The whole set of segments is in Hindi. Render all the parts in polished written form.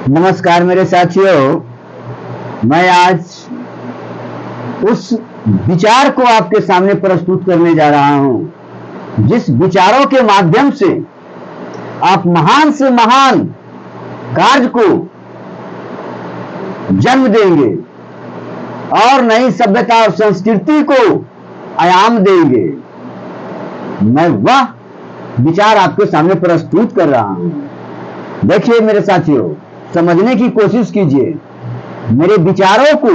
नमस्कार मेरे साथियों, मैं आज उस विचार को आपके सामने प्रस्तुत करने जा रहा हूं जिस विचारों के माध्यम से आप महान से महान कार्य को जन्म देंगे और नई सभ्यता और संस्कृति को आयाम देंगे। मैं वह विचार आपके सामने प्रस्तुत कर रहा हूं। देखिए मेरे साथियों, समझने की कोशिश कीजिए, मेरे विचारों को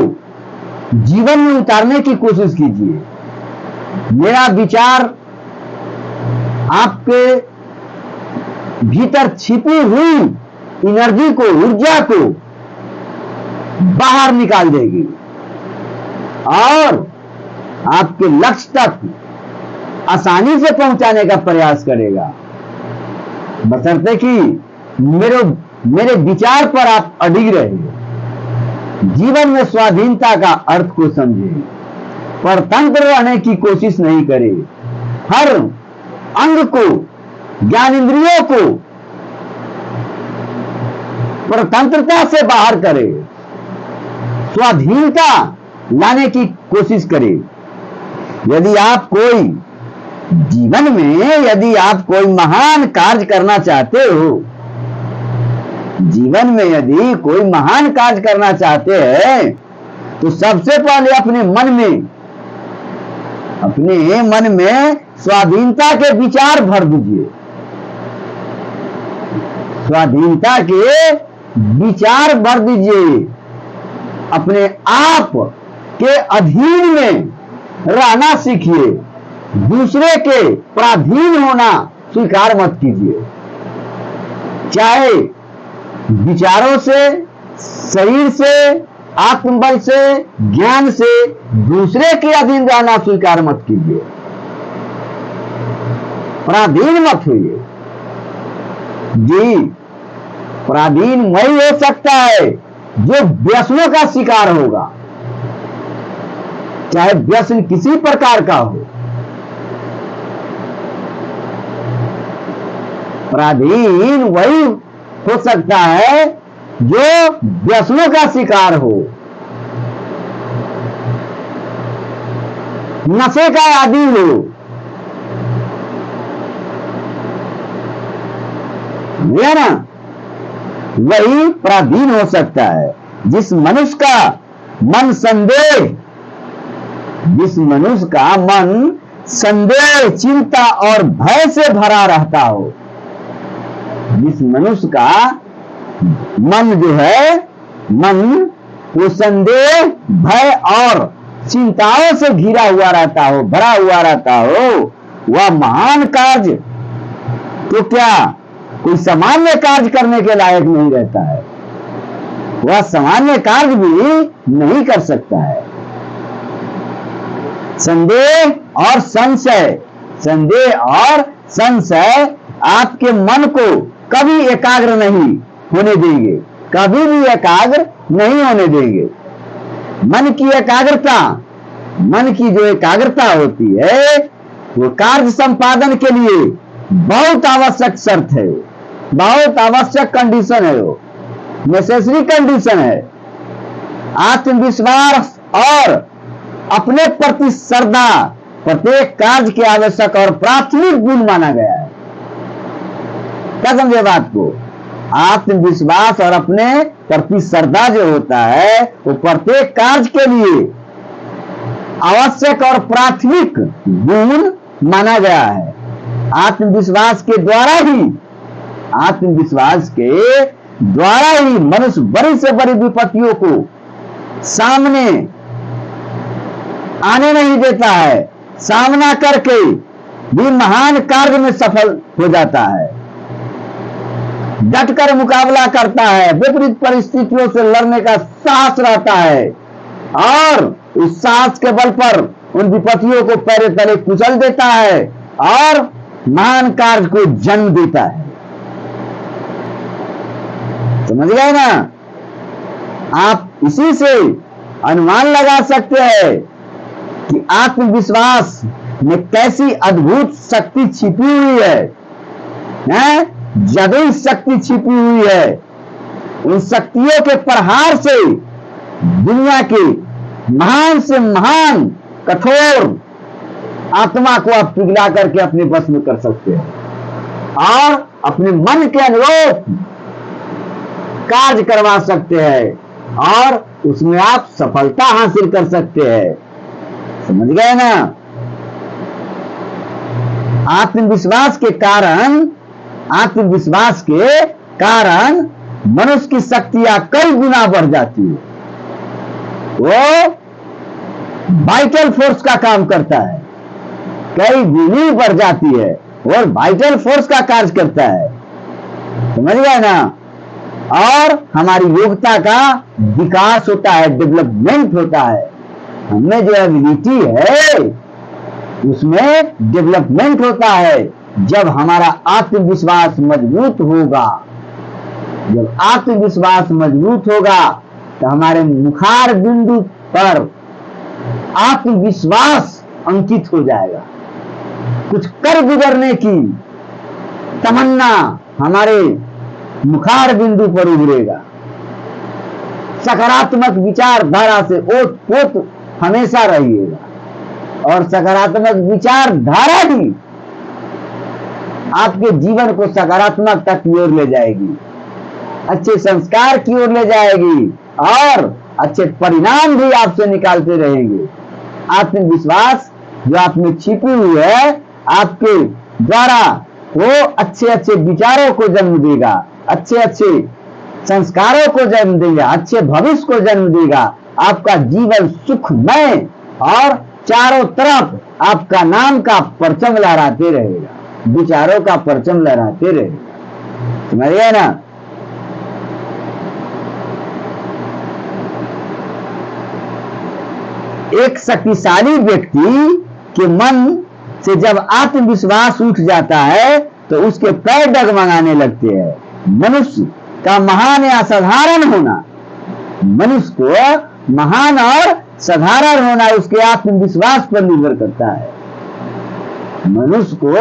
जीवन में उतारने की कोशिश कीजिए। मेरा विचार आपके भीतर छिपी हुई एनर्जी को, ऊर्जा को बाहर निकाल देगी और आपके लक्ष्य तक आसानी से पहुंचाने का प्रयास करेगा, बशर्ते कि मेरे विचार पर आप अडिग रहे। जीवन में स्वाधीनता का अर्थ को समझे, परतंत्र रहने की कोशिश नहीं करे, हर अंग को, ज्ञानेंद्रियों को परतंत्रता से बाहर करे, स्वाधीनता लाने की कोशिश करे। यदि आप कोई जीवन में यदि आप कोई महान कार्य करना चाहते हो, जीवन में यदि कोई महान कार्य करना चाहते हैं तो सबसे पहले अपने मन में स्वाधीनता के विचार भर दीजिए। स्वाधीनता के विचार भर दीजिए। अपने आप के अधीन में रहना सीखिए, दूसरे के पराधीन होना स्वीकार मत कीजिए। चाहे विचारों से, शरीर से, आत्मबल से, ज्ञान से दूसरे के अधीन रहना स्वीकार मत कीजिए। पराधीन मत होइए। जी, पराधीन वही हो सकता है जो व्यसनों का शिकार होगा, चाहे व्यसन किसी प्रकार का हो। पराधीन वही हो सकता है जो व्यसनों का शिकार हो, नशे का आदी हो। है ना, वही पराधीन हो सकता है। जिस मनुष्य का मन संदेह, चिंता और भय से भरा रहता हो, जिस मनुष्य का मन जो है, मन वो संदेह, भय और चिंताओं से घिरा हुआ रहता हो, भरा हुआ रहता हो, वह महान कार्य तो क्या कोई सामान्य कार्य करने के लायक नहीं रहता है। वह सामान्य कार्य भी नहीं कर सकता है। संदेह और संशय आपके मन को कभी एकाग्र नहीं होने देंगे, कभी भी एकाग्र नहीं होने देंगे। मन की जो एकाग्रता होती है वो कार्य संपादन के लिए बहुत आवश्यक शर्त है, बहुत आवश्यक कंडीशन है, वो नेसेसरी कंडीशन है। आत्मविश्वास और अपने प्रति श्रद्धा प्रत्येक कार्य के आवश्यक और प्राथमिक गुण माना गया है। क्या समझे बात को? आत्मविश्वास और अपने प्रति श्रद्धा जो होता है वो प्रत्येक कार्य के लिए आवश्यक और प्राथमिक गुण माना गया है। आत्मविश्वास के द्वारा ही मनुष्य बड़ी से बड़ी विपत्तियों को सामने आने नहीं देता है, सामना करके भी महान कार्य में सफल हो जाता है, डटकर मुकाबला करता है, विपरीत परिस्थितियों से लड़ने का साहस रहता है और उस साहस के बल पर उन विपत्तियों को पैरे तले कुचल देता है और महान कार्य को जन्म देता है। समझ गए ना? आप इसी से अनुमान लगा सकते हैं कि आत्मविश्वास में कैसी अद्भुत शक्ति छिपी हुई है, जादुई शक्ति छिपी हुई है। उन शक्तियों के प्रहार से दुनिया के महान से महान कठोर आत्मा को आप पिघला करके अपने बस में कर सकते हैं और अपने मन के अनुरूप कार्य करवा सकते हैं और उसमें आप सफलता हासिल कर सकते हैं। समझ गए ना? आत्मविश्वास के कारण मनुष्य की शक्तियां कई गुना बढ़ जाती है। वो वाइटल फोर्स का काम करता है, कई गुनी बढ़ जाती है और वाइटल फोर्स का कार्य करता है। समझ गए ना? और हमारी योग्यता का विकास होता है, डेवलपमेंट होता है। हमें जो एबिलिटी है उसमें डेवलपमेंट होता है जब हमारा आत्मविश्वास मजबूत होगा। जब आत्मविश्वास मजबूत होगा तो हमारे मुखार बिंदु पर आत्मविश्वास अंकित हो जाएगा। कुछ कर गुजरने की तमन्ना हमारे मुखार बिंदु पर उभरेगा। सकारात्मक विचारधारा से ओत पोत हमेशा रहिएगा और सकारात्मक विचारधारा भी आपके जीवन को सकारात्मकता की ओर ले जाएगी, अच्छे संस्कार की ओर ले जाएगी और अच्छे परिणाम भी आपसे निकालते रहेंगे। आत्मविश्वास जो आप में छिपी हुई है आपके द्वारा वो अच्छे अच्छे विचारों को जन्म देगा, अच्छे अच्छे संस्कारों को जन्म देगा, अच्छे भविष्य को जन्म देगा। आपका जीवन सुखमय और चारों तरफ आपका नाम का परचम लहराते रहेगा, विचारों का परचम लहराते रहेगा। समझ गए ना? एक शक्तिशाली व्यक्ति के मन से जब आत्मविश्वास उठ जाता है तो उसके पैर डगमगाने लगते हैं। मनुष्य का महान या साधारण होना, मनुष्य को महान और साधारण होना उसके आत्मविश्वास पर निर्भर करता है। मनुष्य को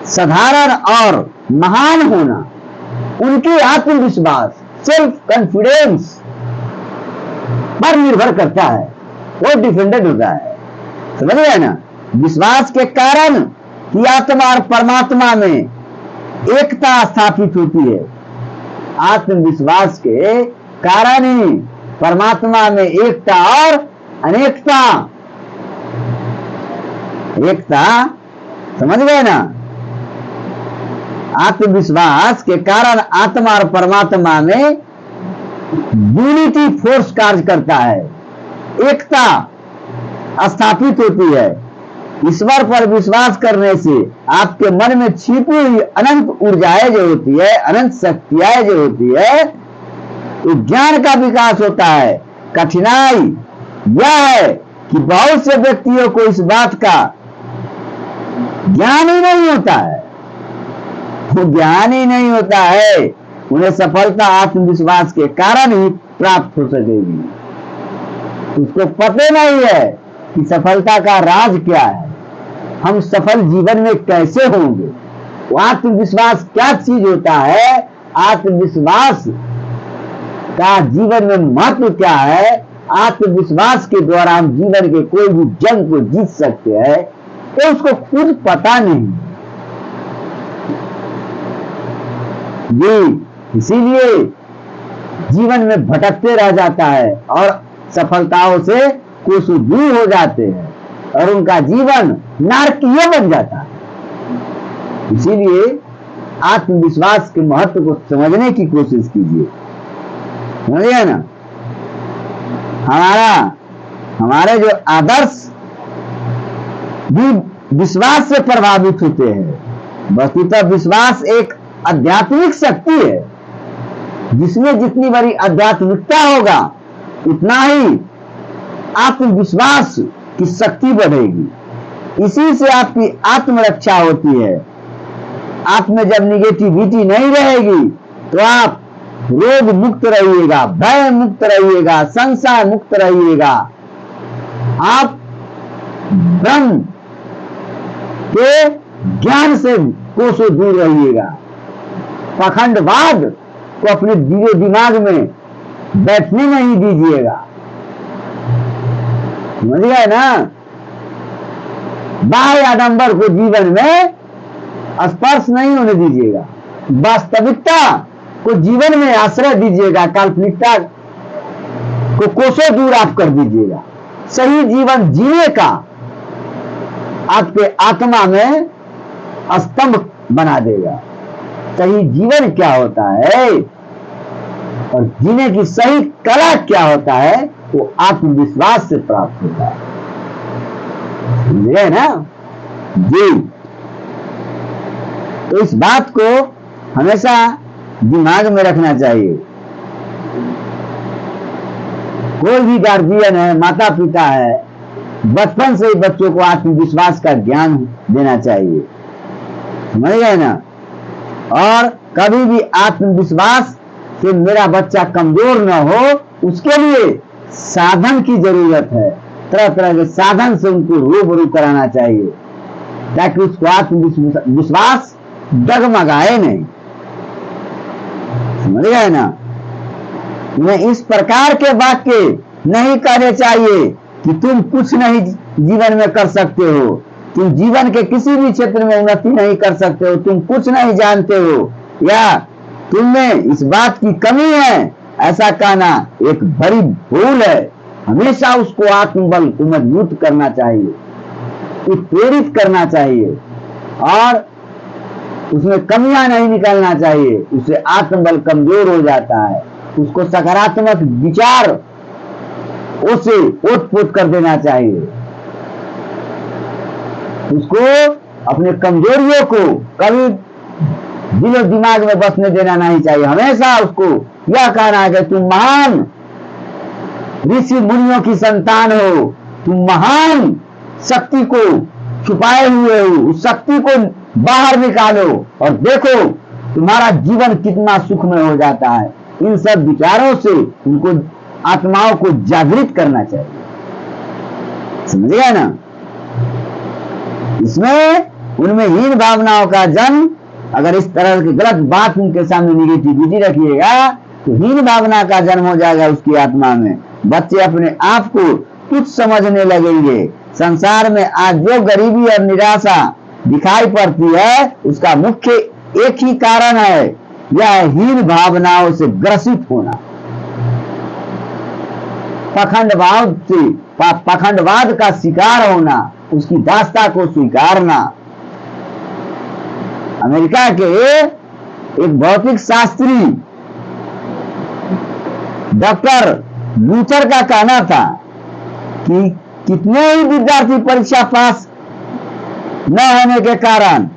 साधारण और महान होना उनके आत्मविश्वास, सेल्फ कॉन्फिडेंस पर निर्भर करता है, वो डिपेंडेंट होता है। समझ गए ना? विश्वास के कारण कि आत्मा और परमात्मा में एकता स्थापित होती है। आत्मविश्वास के कारण ही परमात्मा में एकता और अनेकता, एकता, समझ गए ना? आत्मविश्वास के कारण आत्मा और परमात्मा में यूनिटी फोर्स कार्य करता है, एकता स्थापित होती है। ईश्वर पर विश्वास करने से आपके मन में छिपी हुई अनंत ऊर्जाएं जो होती है, अनंत शक्तियां जो होती है, तो ज्ञान का विकास होता है। कठिनाई यह है कि बहुत से व्यक्तियों को इस बात का ज्ञान ही नहीं होता है, वो ज्ञान ही नहीं होता है। उन्हें सफलता आत्मविश्वास के कारण ही प्राप्त हो सकेगी। उसको पता नहीं है कि सफलता का राज क्या है, हम सफल जीवन में कैसे होंगे। आत्मविश्वास क्या चीज होता है, आत्मविश्वास का जीवन में महत्व क्या है, आत्मविश्वास के द्वारा हम जीवन के कोई भी जंग को जीत सकते हैं, तो उसको खुद पता नहीं जी। इसीलिए जीवन में भटकते रह जाता है और सफलताओं से कोसों दूर हो जाते हैं और उनका जीवन नारकीय बन जाता है। इसीलिए आत्मविश्वास के महत्व को समझने की कोशिश कीजिए। समझिए ना? हमारे जो आदर्श भी विश्वास से प्रभावित होते हैं। वस्तुतः विश्वास एक आध्यात्मिक शक्ति है, जिसमें जितनी बड़ी आध्यात्मिकता होगा उतना ही आत्मविश्वास की शक्ति बढ़ेगी। इसी से आपकी आत्मरक्षा होती है। आप में जब निगेटिविटी नहीं रहेगी तो आप रोग मुक्त रहिएगा, भय मुक्त रहिएगा, संशय मुक्त रहिएगा। आप ब्रह्म के ज्ञान से कोसों दूर रहिएगा। पाखंडवाद को अपने दिमाग में बैठने नहीं दीजिएगा। समझ गए ना? बाह्य आडंबर को जीवन में स्पर्श नहीं होने दीजिएगा। वास्तविकता को जीवन में आश्रय दीजिएगा। काल्पनिकता को कोसों दूर आप कर दीजिएगा। सही जीवन जीने का आपके आत्मा में स्तंभ बना देगा। सही जीवन क्या होता है और जीने की सही कला क्या होता है, वो आत्मविश्वास से प्राप्त होता है। समझे ना जी? तो इस बात को हमेशा दिमाग में रखना चाहिए। कोई भी गार्जियन है, माता पिता है, बचपन से ही बच्चों को आत्मविश्वास का ज्ञान देना चाहिए। समझ गए ना? और कभी भी आत्मविश्वास से मेरा बच्चा कमजोर न हो, उसके लिए साधन की जरूरत है। तरह तरह के साधन से उनको रूबरू कराना चाहिए, ताकि उसको आत्मविश्वास डगमगाए नहीं। समझ गए ना? तुम्हें इस प्रकार के वाक्य नहीं कहने चाहिए कि तुम कुछ नहीं जीवन में कर सकते हो, तुम जीवन के किसी भी क्षेत्र में उन्नति नहीं कर सकते हो, तुम कुछ नहीं जानते हो, या तुमने इस बात की कमी है, ऐसा कहना एक बड़ी भूल है। हमेशा उसको आत्मबल को मजबूत करना चाहिए, उत्प्रेरित करना चाहिए और उसमें कमियां नहीं निकालना चाहिए। उससे आत्मबल कमजोर हो जाता है। उसको सकारात्मक विचार उसे ओत-पोत कर देना चाहिए। उसको अपने कमजोरियों को कभी दिलो दिमाग में बसने देना नहीं चाहिए। हमेशा उसको यह कहना है कि तुम महान ऋषि मुनियों की संतान हो, तुम महान शक्ति को छुपाए हुए हो, उस शक्ति को बाहर निकालो और देखो तुम्हारा जीवन कितना सुखमय हो जाता है। इन सब विचारों से उनको आत्माओं को जागृत करना चाहिए। समझ गया ना? इसमें उनमें हीन भावनाओं का जन्म, अगर इस तरह की गलत बात उनके सामने निगेटिविटी रखिएगा तो हीन भावना का जन्म हो जाएगा उसकी आत्मा में। बच्चे अपने आप को कुछ समझने लगेंगे। संसार में आज जो गरीबी और निराशा दिखाई पड़ती है, उसका मुख्य एक ही कारण है, यह हीन भावनाओं से ग्रसित होना, पखंडवाद का शिकार होना, उसकी दास्ता को स्वीकारना। अमेरिका के एक भौतिक शास्त्री डॉक्टर लूथर का कहना था कि कितने ही विद्यार्थी परीक्षा पास न होने के कारण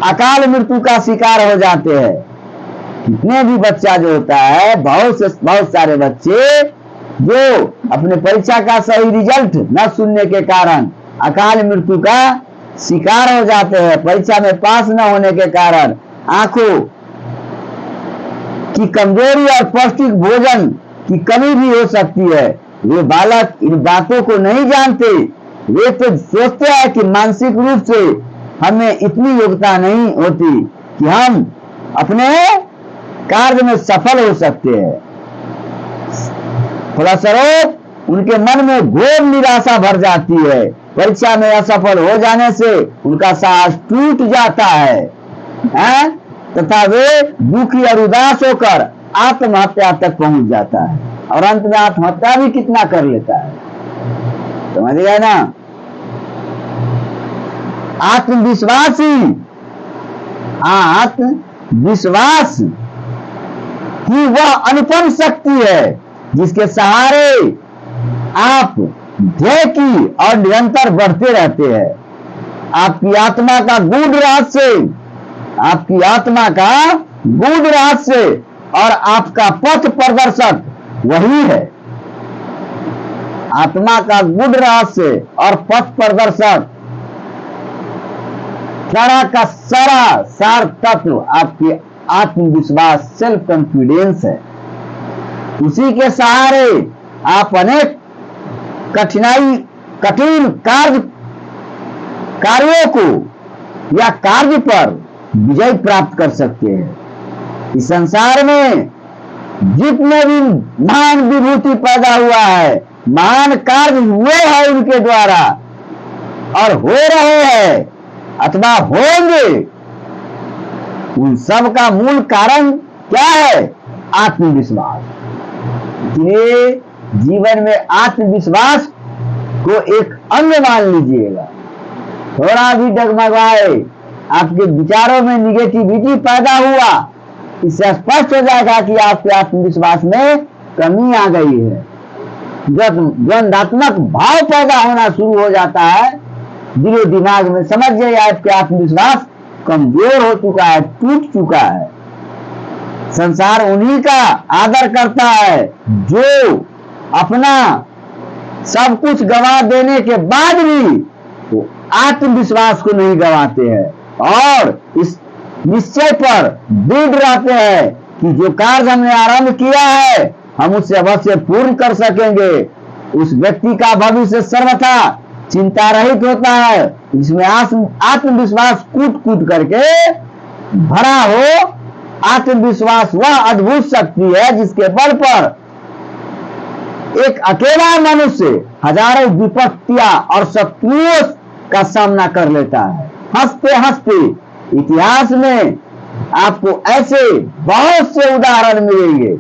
अकाल मृत्यु का शिकार हो जाते हैं। कितने भी बच्चा जो होता है, बहुत सारे बच्चे जो अपने परीक्षा का सही रिजल्ट न सुनने के कारण अकाल मृत्यु का शिकार हो जाते हैं। परीक्षा में पास न होने के कारण आंखों की कमजोरी और पौष्टिक भोजन की कमी भी हो सकती है। वे बालक इन बातों को नहीं जानते। वे तो सोचते हैं कि मानसिक रूप से हमें इतनी योग्यता नहीं होती कि हम अपने कार्य में सफल हो सकते हैं। फलस्वरूप उनके मन में घोर निराशा भर जाती है। परीक्षा में असफल हो जाने से उनका साहस टूट जाता है, तथा वे दुखी और उदास होकर आत्महत्या तक पहुंच जाता है और अंत में आत्महत्या भी कितना कर लेता है। समझ गए ना? आत्मविश्वास की वह अनुपम शक्ति है जिसके सहारे आप ध्येय की और निरंतर बढ़ते रहते हैं। आपकी आत्मा का गूढ़ रहस्य और आपका पथ प्रदर्शक वही है। आत्मा का गूढ़ रहस्य और पथ प्रदर्शक का सार तत्व आपकी आत्मविश्वास, सेल्फ कॉन्फिडेंस है। उसी के सहारे आप अनेक कठिन कार्यों को या कार्य पर विजय प्राप्त कर सकते हैं। इस संसार में जितने भी महान विभूति पैदा हुआ है, महान कार्य हुए हैं उनके द्वारा और हो रहे हैं अथवा होंगे, उन सब का मूल कारण क्या है? आत्मविश्वास। इसलिए जीवन में आत्मविश्वास को एक अंग मान लीजिएगा। थोड़ा भी डगमगाए, आपके विचारों में निगेटिविटी पैदा हुआ, इससे स्पष्ट हो जाएगा कि आपके आत्मविश्वास में कमी आ गई है। जब द्वंद्वात्मक भाव पैदा होना शुरू हो जाता है दिलो दिमाग में, समझ जाइए आपके आत्मविश्वास कमजोर हो चुका है, टूट चुका है। संसार उन्हीं का आदर करता है जो अपना सब कुछ गंवा देने के बाद भी वो आत्मविश्वास को नहीं गंवाते हैं और इस निश्चय पर दृढ़ रहते हैं कि जो कार्य हमने आरंभ किया है हम उससे अवश्य पूर्ण कर सकेंगे। उस व्यक्ति का भविष्य सर्वथा चिंता रहित होता है, जिसमें आत्मविश्वास कूट कूट करके भरा हो। आत्मविश्वास वह अद्भुत शक्ति है जिसके बल पर एक अकेला मनुष्य हजारों विपत्तियां और शत्रुओं का सामना कर लेता है। हंसते हंसते इतिहास में आपको ऐसे बहुत से उदाहरण मिलेंगे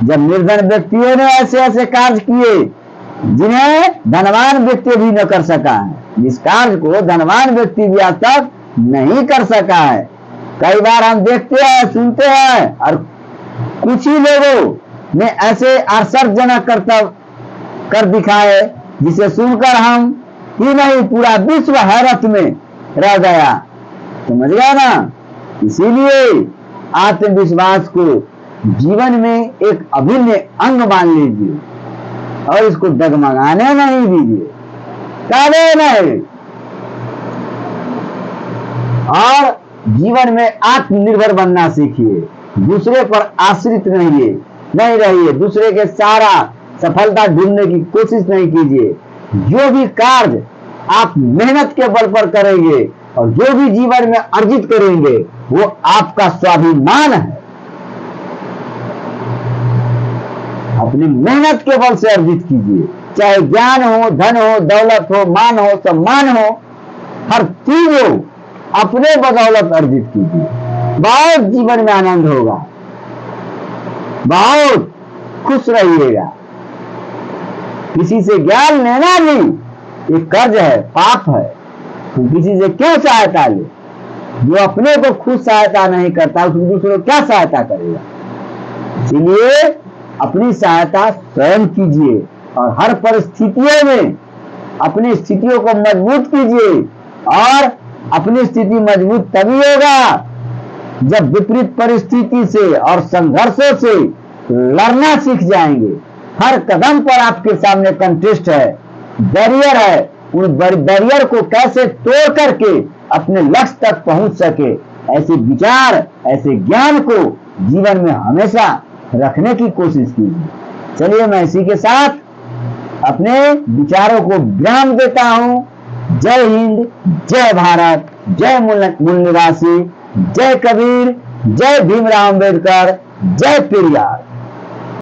जब निर्धन व्यक्तियों ने ऐसे ऐसे कार्य किए जिन्हें धनवान व्यक्ति भी न कर सका है, जिस कार्य को धनवान व्यक्ति भी आज तक नहीं कर सका है। कई बार हम देखते हैं, सुनते हैं और कुछ ही लोगों ने ऐसे आश्चर्यजनक कर्तव्य कर दिखाए जिसे सुनकर हम ही नहीं पूरा विश्व हैरत में रह गया। समझ गया ना? इसीलिए आत्मविश्वास को जीवन में एक अभिन्न अंग मान लीजिए और इसको डगमगाने नहीं दीजिए, कभी नहीं। और जीवन में आत्मनिर्भर बनना सीखिए, दूसरे पर आश्रित नहीं रहिए, दूसरे के सारा सफलता ढूंढने की कोशिश नहीं कीजिए। जो भी कार्य आप मेहनत के बल पर करेंगे और जो भी जीवन में अर्जित करेंगे वो आपका स्वाभिमान है। अपनी मेहनत के बल से अर्जित कीजिए, चाहे ज्ञान हो, धन हो, दौलत हो, मान हो, सम्मान हो, हर चीज हो, अपने बदौलत अर्जित कीजिए। बहुत जीवन में आनंद होगा, बहुत खुश रहिएगा। किसी से ज्ञान लेना भी एक कर्ज है, पाप है। तो किसी से क्यों सहायता ले? जो अपने को खुद सहायता नहीं करता उसको दूसरों क्या सहायता करेगा? इसलिए अपनी सहायता स्वयं कीजिए और हर परिस्थितियों में अपनी स्थितियों को मजबूत कीजिए। और अपनी स्थिति मजबूत तभी होगा जब विपरीत परिस्थिति से और संघर्षों से लड़ना सीख जाएंगे। हर कदम पर आपके सामने कंटेस्ट है, बैरियर है। उन बैरियर को कैसे तोड़ करके अपने लक्ष्य तक पहुंच सके, ऐसे विचार, ऐसे ज्ञान को जीवन में हमेशा रखने की कोशिश कीजिए। चलिए मैं इसी के साथ अपने विचारों को विराम देता हूं। जय हिंद, जय भारत, जय मूल निवासी, जय कबीर, जय भीमराव अम्बेडकर, जय पेरियार।